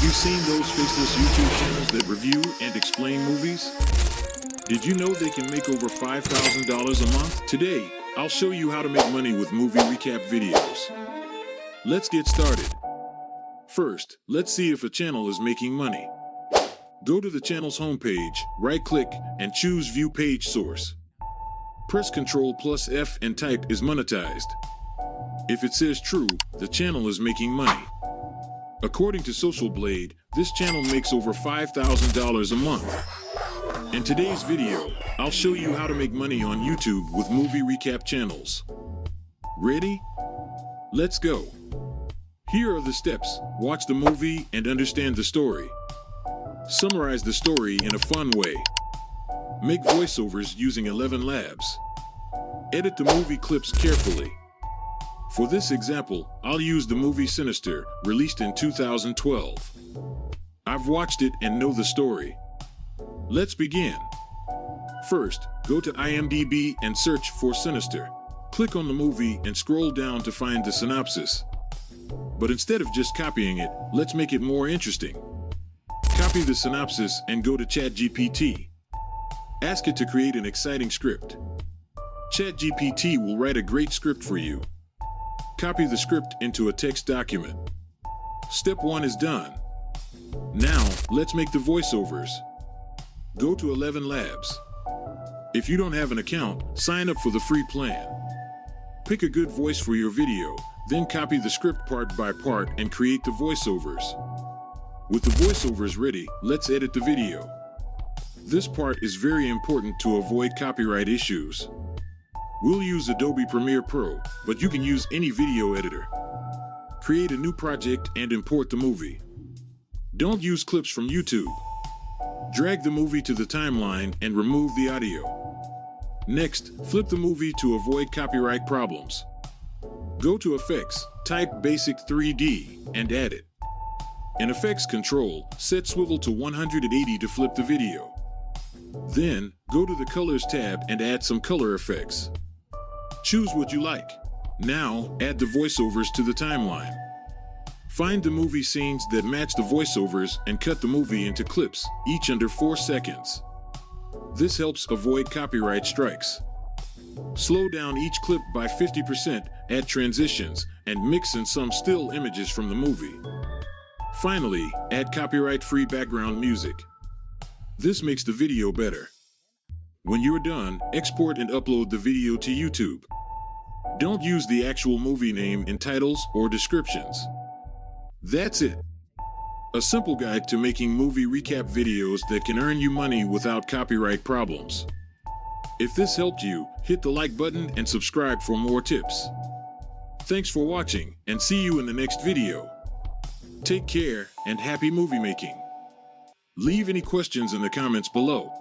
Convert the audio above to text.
you seen those faceless YouTube channels that review and explain movies? Did you know they can make over $5,000 a month? Today, I'll show you how to make money with movie recap videos. Let's get started. First, let's see if a channel is making money. Go to the channel's homepage, right-click, and choose View Page Source. Press Ctrl+F and type "is monetized." If it says true, the channel is making money. According to Social Blade, this channel makes over $5,000 a month. In today's video, I'll show you how to make money on YouTube with movie recap channels. Ready? Let's go. Here are the steps. Watch the movie and understand the story. Summarize the story in a fun way. Make voiceovers using 11 Labs. Edit the movie clips carefully. For this example, I'll use the movie Sinister, released in 2012. I've watched it and know the story. Let's begin. First, go to IMDb and search for Sinister. Click on the movie and scroll down to find the synopsis. But instead of just copying it, let's make it more interesting. Copy the synopsis and go to ChatGPT. Ask it to create an exciting script. ChatGPT will write a great script for you. Copy the script into a text document. Step 1 is done. Now, let's make the voiceovers. Go to 11 Labs. If you don't have an account, sign up for the free plan. Pick a good voice for your video, then copy the script part by part and create the voiceovers. With the voiceovers ready, let's edit the video. This part is very important to avoid copyright issues. We'll use Adobe Premiere Pro, but you can use any video editor. Create a new project and import the movie. Don't use clips from YouTube. Drag the movie to the timeline and remove the audio. Next, flip the movie to avoid copyright problems. Go to Effects, type Basic 3D, and add it. In Effects Control, set Swivel to 180 to flip the video. Then, go to the Colors tab and add some color effects. Choose what you like. Now, add the voiceovers to the timeline. Find the movie scenes that match the voiceovers and cut the movie into clips, each under 4 seconds. This helps avoid copyright strikes. Slow down each clip by 50%, add transitions, and mix in some still images from the movie. Finally, add copyright-free background music. This makes the video better. When you're done, export and upload the video to YouTube. Don't use the actual movie name in titles or descriptions. That's it. A simple guide to making movie recap videos that can earn you money without copyright problems. If this helped you, hit the like button and subscribe for more tips. Thanks for watching, and see you in the next video. Take care and happy movie making. Leave any questions in the comments below.